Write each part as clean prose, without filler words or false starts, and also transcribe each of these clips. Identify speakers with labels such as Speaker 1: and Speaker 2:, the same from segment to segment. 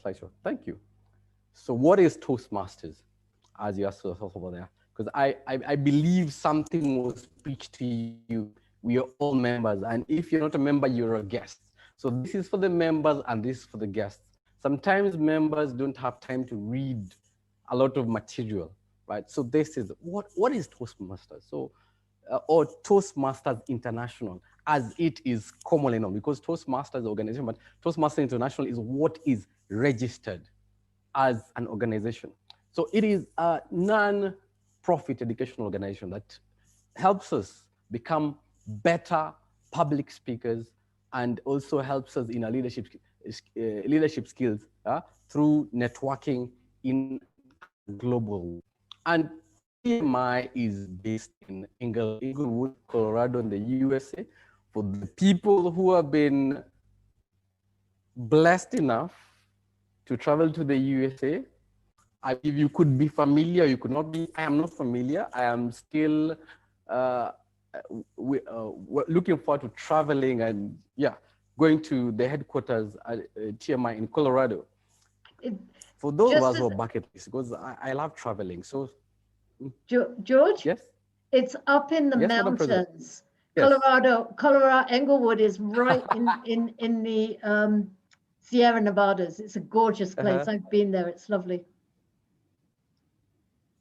Speaker 1: slideshow. Thank you. So what is Toastmasters, as you asked us over there? Because I believe something was preached to you. We are all members. And if you're not a member, you're a guest. So this is for the members and this is for the guests. Sometimes members don't have time to read a lot of material, right? So this is, what is Toastmasters? So, or Toastmasters International, as it is commonly known, because Toastmasters organization, but Toastmasters International is what is registered as an organization. So it is a non-profit educational organization that helps us become better public speakers and also helps us in our leadership skills through networking in a global way. And TMI is based in Inglewood, Colorado, in the USA. For the people who have been blessed enough to travel to the USA, I believe you could be familiar, you could not be. I am not familiar. I am still we're looking forward to traveling and going to the headquarters at TMI in Colorado. For those of us who are bucket list, because I love traveling. So,
Speaker 2: George?
Speaker 1: Yes?
Speaker 2: It's up in the mountains.
Speaker 1: Yes.
Speaker 2: Colorado, Englewood is right in the Sierra Nevadas. It's a gorgeous place. I've been there. It's lovely.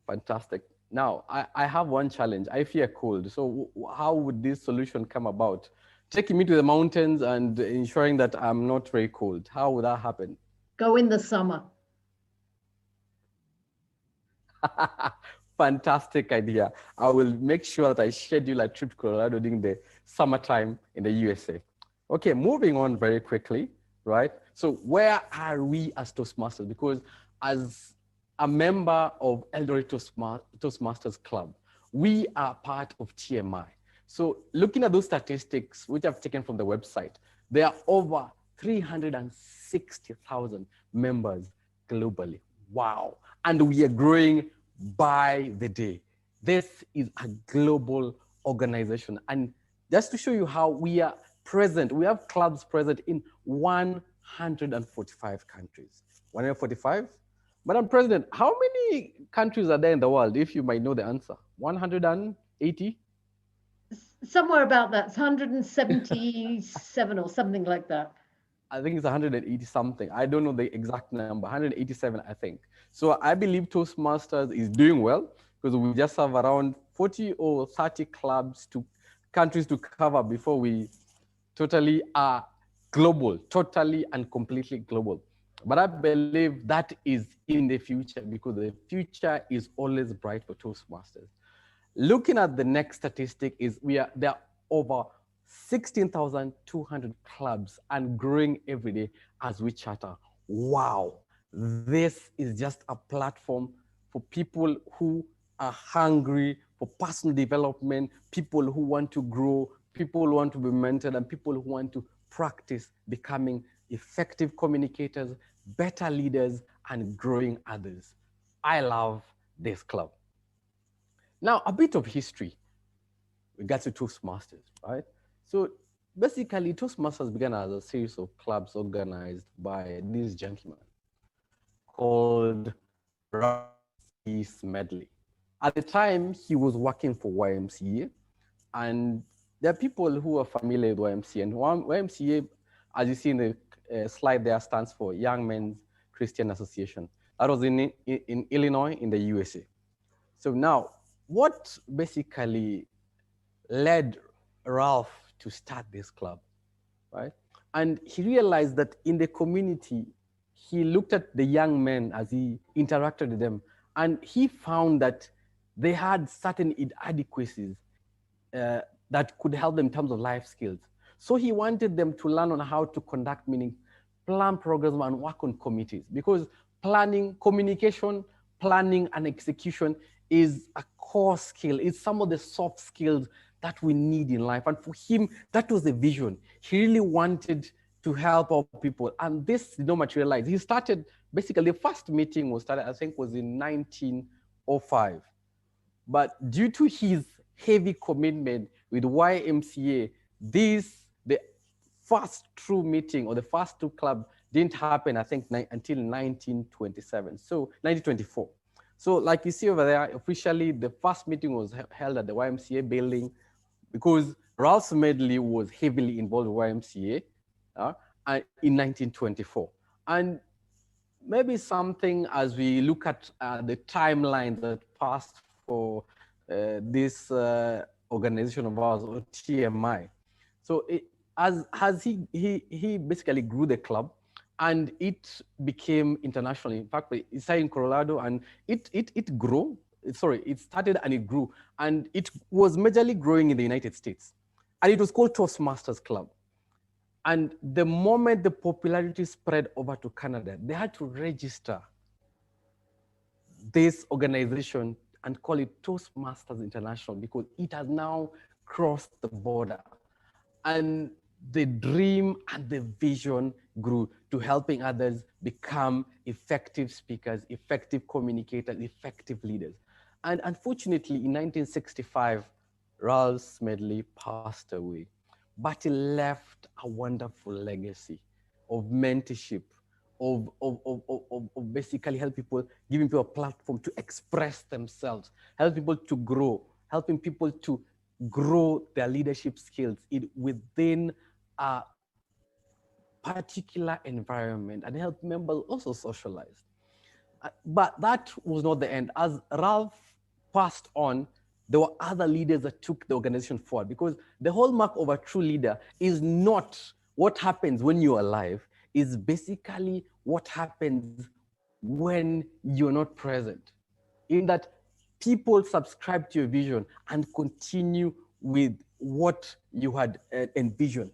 Speaker 1: Fantastic. Now, I have one challenge. I fear cold. So how would this solution come about? Taking me to the mountains and ensuring that I'm not very cold. How would that happen?
Speaker 2: Go in the summer.
Speaker 1: Fantastic idea. I will make sure that I schedule a trip to Colorado during the summertime in the USA. Okay, moving on very quickly, right? So where are we as Toastmasters? Because as a member of Eldoret Toastmasters Club, we are part of TMI. So looking at those statistics, which I've taken from the website, there are over 360,000 members globally. Wow. And we are growing by the day. This is a global organization. And just to show you how we are present, we have clubs present in 145 countries. 145? Madam President, how many countries are there in the world, if you might know the answer? 180?
Speaker 2: Somewhere about that. It's 177 or something like that.
Speaker 1: I think it's 180 something. I don't know the exact number, 187, I think. So I believe Toastmasters is doing well because we just have around 40 or 30 countries to cover before we totally are global, totally and completely global. But I believe that is in the future because the future is always bright for Toastmasters. Looking at the next statistic is there are over 16,200 clubs and growing every day as we chatter. Wow, this is just a platform for people who are hungry for personal development, people who want to grow, people who want to be mentored, and people who want to practice becoming effective communicators, better leaders, and growing others. I love this club. Now, a bit of history regards to Toastmasters, right? So basically, Toastmasters began as a series of clubs organized by this gentleman called Ralph C. Smedley. At the time, he was working for YMCA, and there are people who are familiar with YMCA. And YMCA, as you see in the slide there, stands for Young Men's Christian Association. That was in Illinois, in the USA. So now, what basically led Ralph to start this club, right? And he realized that in the community, he looked at the young men as he interacted with them, and he found that they had certain inadequacies that could help them in terms of life skills. So he wanted them to learn on how to conduct meetings, plan programs, and work on committees, because planning, communication, planning, and execution is a core skill. It's some of the soft skills that we need in life. And for him, that was the vision. He really wanted to help our people. And this did not materialize. He started, basically, the first meeting was started, I think, was in 1905. But due to his heavy commitment with YMCA, the first true meeting or the first two clubs didn't happen, I think, until 1927. So 1924. So like you see over there, officially the first meeting was held at the YMCA building because Ralph Smedley was heavily involved with YMCA in 1924. And maybe something as we look at the timeline that passed for this organization of ours, or TMI. So he basically grew the club, and it became international. In fact, it started in Colorado, and it grew. Sorry, it started and it grew, and it was majorly growing in the United States, and it was called Toastmasters Club. And the moment the popularity spread over to Canada, they had to register this organization and call it Toastmasters International because it has now crossed the border. And the dream and the vision grew to helping others become effective speakers, effective communicators, effective leaders. And unfortunately, in 1965, Ralph Smedley passed away, but he left a wonderful legacy of mentorship, of basically help people, giving people a platform to express themselves, help people to grow, helping people to grow their leadership skills within a particular environment and help members also socialize. But that was not the end. As Ralph passed on, there were other leaders that took the organization forward, because the hallmark of a true leader is not what happens when you're alive, is basically what happens when you're not present. In that people subscribe to your vision and continue with what you had envisioned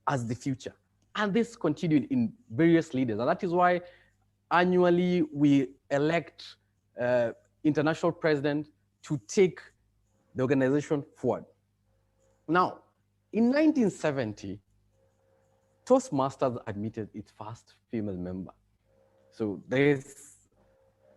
Speaker 1: as the future. And this continued in various leaders. And that is why annually we elect international president to take the organization forward. Now, in 1970, Toastmasters admitted its first female member. So this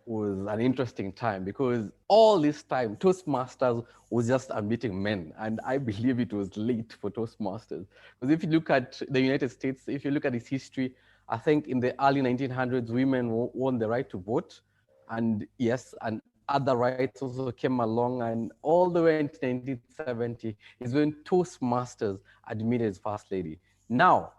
Speaker 1: was an interesting time, because all this time Toastmasters was just admitting men, and I believe it was late for Toastmasters. Because if you look at the United States, if you look at its history, I think in the early 1900s, women won the right to vote, and yes, and other rights also came along, and all the way into 1970 is when Toastmasters admitted its first lady. Now,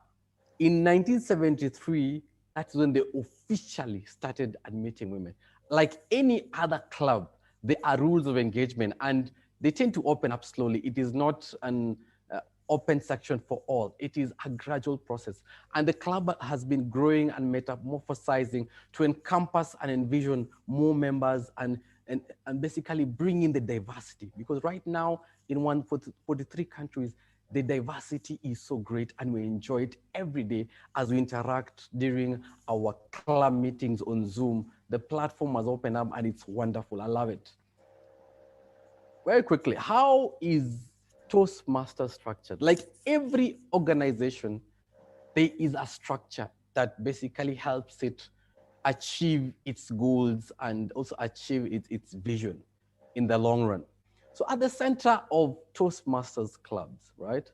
Speaker 1: in 1973, that's when they officially started admitting women. Like any other club, there are rules of engagement, and they tend to open up slowly. It is not an open section for all. It is a gradual process. And the club has been growing and metamorphosizing to encompass and envision more members and basically bring in the diversity. Because right now, in 143 countries, the diversity is so great, and we enjoy it every day as we interact during our club meetings on Zoom. The platform has opened up, and it's wonderful. I love it. Very quickly, how is Toastmasters structured? Like every organization, there is a structure that basically helps it achieve its goals and also achieve its vision in the long run. So at the center of Toastmasters clubs, right?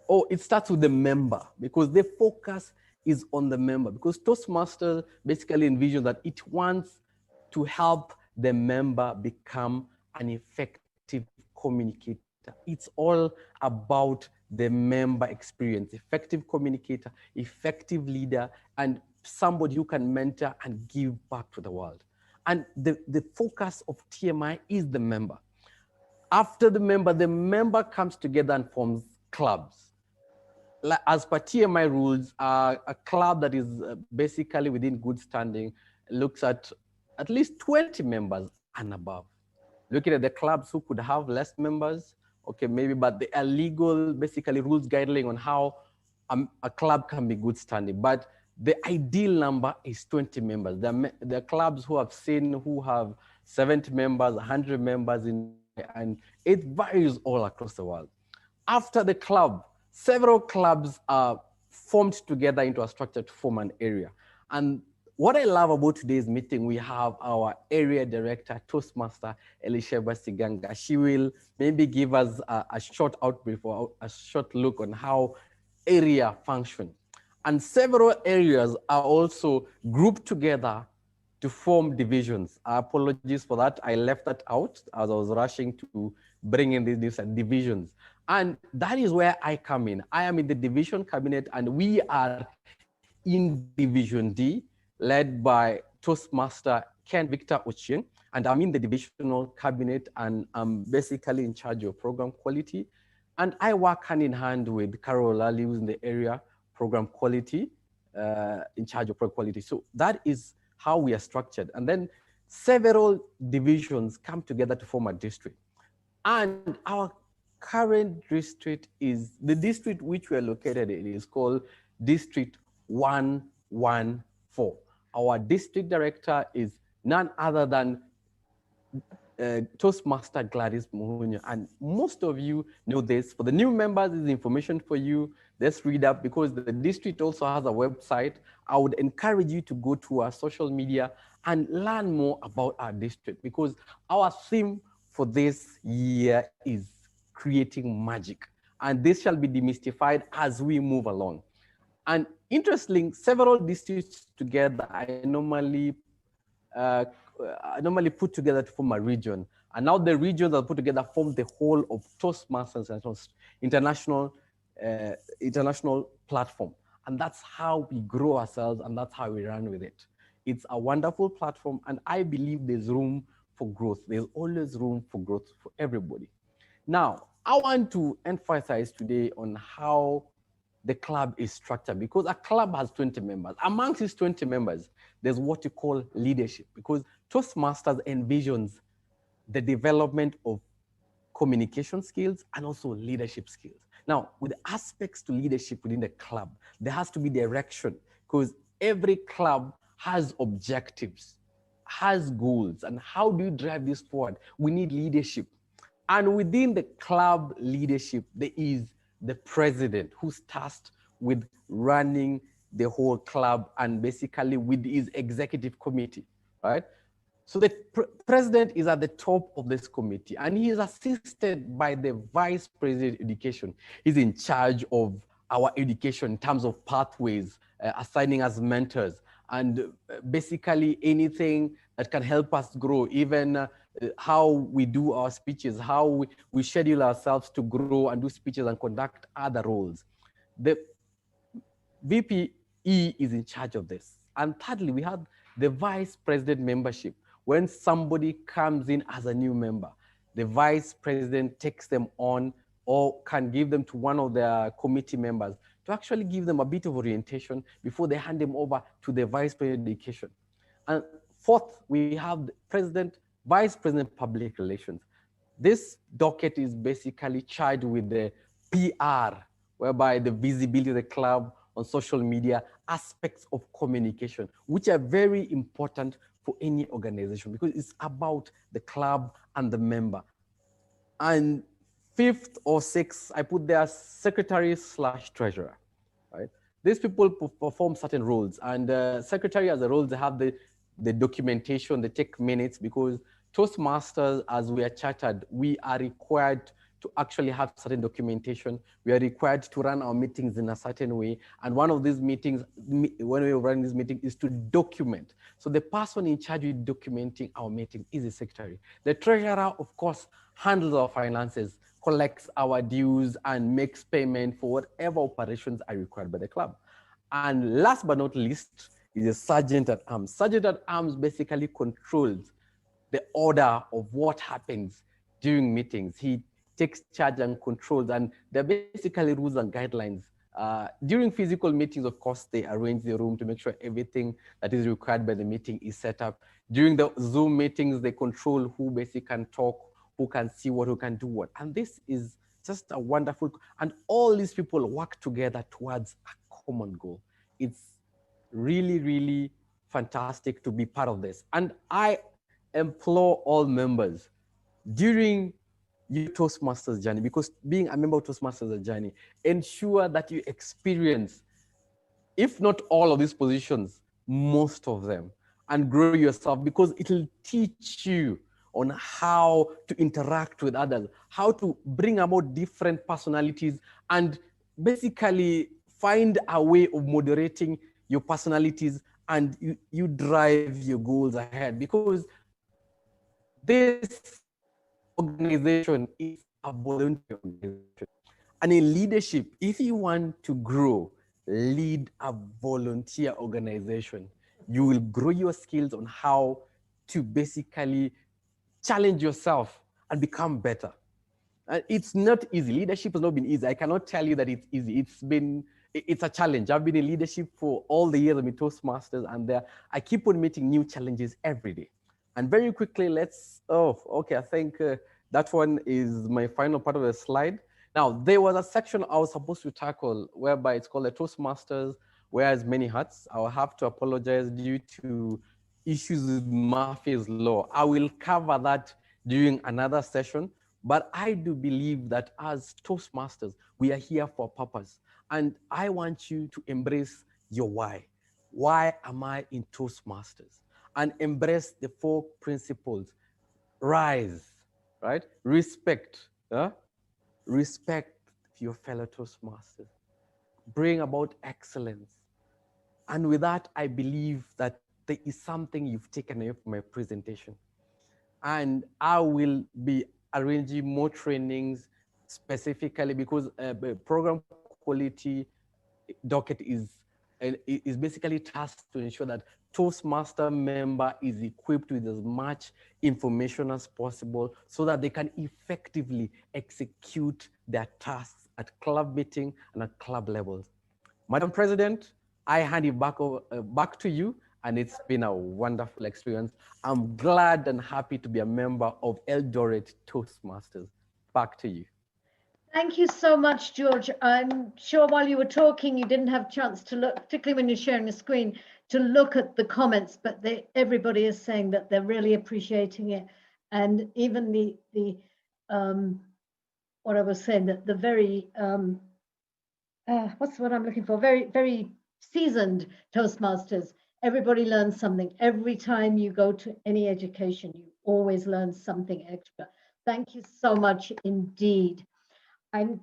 Speaker 1: Oh, it starts with the member, because the focus is on the member, because Toastmasters basically envision that it wants to help the member become an effective communicator. It's all about the member experience, effective communicator, effective leader, and somebody who can mentor and give back to the world. And the focus of TMI is the member. After the member comes together and forms clubs. As per TMI rules, a club that is basically within good standing looks at least 20 members and above. Looking at the clubs who could have less members, okay, maybe, but there are legal, basically rules guideline on how a club can be good standing. But the ideal number is 20 members. There are clubs who have seen who have 70 members, 100 members, and it varies all across the world. After the club, several clubs are formed together into a structure to form an area. And what I love about today's meeting, we have our area director, Toastmaster Elisheba Siganga. She will maybe give us a short outbrief or a short look on how area functions. And several areas are also grouped together to form divisions. Apologies for that. I left that out as I was rushing to bring in these divisions. And that is where I come in. I am in the division cabinet, and we are in Division D, led by Toastmaster Ken Victor Ochieng. And I'm in the divisional cabinet, and I'm basically in charge of program quality. And I work hand in hand with Carol Lally, who's in the area program quality, in charge of program quality. So that is how we are structured. And then several divisions come together to form a district. And our current district is, the district which we are located in is called District 114. Our district director is none other than Toastmaster Gladys Muhunya. And most of you know this. For the new members, this is information for you. Let's read up, because the district also has a website. I would encourage you to go to our social media and learn more about our district, because our theme for this year is creating magic. And this shall be demystified as we move along. And interestingly, several districts together, I normally put together to form a region. And now the regions are put together form the whole of Toastmasters international, international platform. And that's how we grow ourselves, and that's how we run with it. It's a wonderful platform, and I believe there's room for growth. There's always room for growth for everybody. Now, I want to emphasize today on how the club is structured, because a club has 20 members. Amongst these 20 members, there's what you call leadership, because Toastmasters envisions the development of communication skills and also leadership skills. Now, with aspects to leadership within the club, there has to be direction, because every club has objectives, has goals, and how do you drive this forward? We need leadership. And within the club leadership, there is the president, who's tasked with running the whole club and basically with his executive committee, right? So the president is at the top of this committee, and he is assisted by the vice president education. He's in charge of our education in terms of pathways, assigning us mentors, and basically anything that can help us grow, even how we do our speeches, how we schedule ourselves to grow and do speeches and conduct other roles. The VPE is in charge of this. And thirdly, we have the vice president membership. When somebody comes in as a new member, the vice president takes them on or can give them to one of their committee members to actually give them a bit of orientation before they hand them over to the vice president education. And fourth, we have the president, vice president public relations. This docket is basically charged with the PR, whereby the visibility of the club on social media, aspects of communication, which are very important for any organization, because it's about the club and the member. And fifth or sixth, I put there secretary/treasurer, right? These people perform certain roles, and secretary as a role, they have the documentation, they take minutes, because Toastmasters, as we are chartered, we are required to actually have certain documentation. We are required to run our meetings in a certain way. And one of these meetings, when we run this meeting, is to document. So the person in charge of documenting our meeting is the secretary. The treasurer, of course, handles our finances, collects our dues, and makes payment for whatever operations are required by the club. And last but not least is the sergeant at arms. Sergeant at arms basically controls the order of what happens during meetings. He takes charge and controls, and they're basically rules and guidelines. During physical meetings, of course, they arrange the room to make sure everything that is required by the meeting is set up. During the Zoom meetings, they control who basically can talk, who can see what, who can do what. And this is just a wonderful, and all these people work together towards a common goal. It's really, really fantastic to be part of this. And I implore all members during your Toastmasters journey, because being a member of Toastmasters is a journey, ensure that you experience, if not all of these positions, most of them, and grow yourself, because it will teach you on how to interact with others, how to bring about different personalities, and basically find a way of moderating your personalities, and you drive your goals ahead, because this organization is a volunteer organization. And in leadership, if you want to grow, lead a volunteer organization. You will grow your skills on how to basically challenge yourself and become better. It's not easy. Leadership has not been easy. I cannot tell you that it's easy. It's a challenge. I've been in leadership for all the years I'm in Toastmasters, and I keep on meeting new challenges every day. And very quickly, okay, I think that one is my final part of the slide. Now, there was a section I was supposed to tackle whereby it's called the Toastmasters wears many hats. I will have to apologize due to issues with Murphy's Law. I will cover that during another session, but I do believe that as Toastmasters, we are here for a purpose. And I want you to embrace your why. Why am I in Toastmasters? And embrace the 4 principles. Rise, right? Respect, respect your fellow Toastmasters. Bring about excellence. And with that, I believe that there is something you've taken away from my presentation. And I will be arranging more trainings specifically because program quality docket is basically tasked to ensure that Toastmaster member is equipped with as much information as possible so that they can effectively execute their tasks at club meeting and at club levels. Madam President, I hand it back to you, and it's been a wonderful experience. I'm glad and happy to be a member of Eldoret Toastmasters. Back to you.
Speaker 2: Thank you so much, George. I'm sure while you were talking, you didn't have a chance to look, particularly when you're sharing a screen, to look at the comments, but everybody is saying that they're really appreciating it. And even what I was saying, that the very, what's what I'm looking for? Very, very seasoned Toastmasters. Everybody learns something. Every time you go to any education, you always learn something extra. Thank you so much indeed. I'm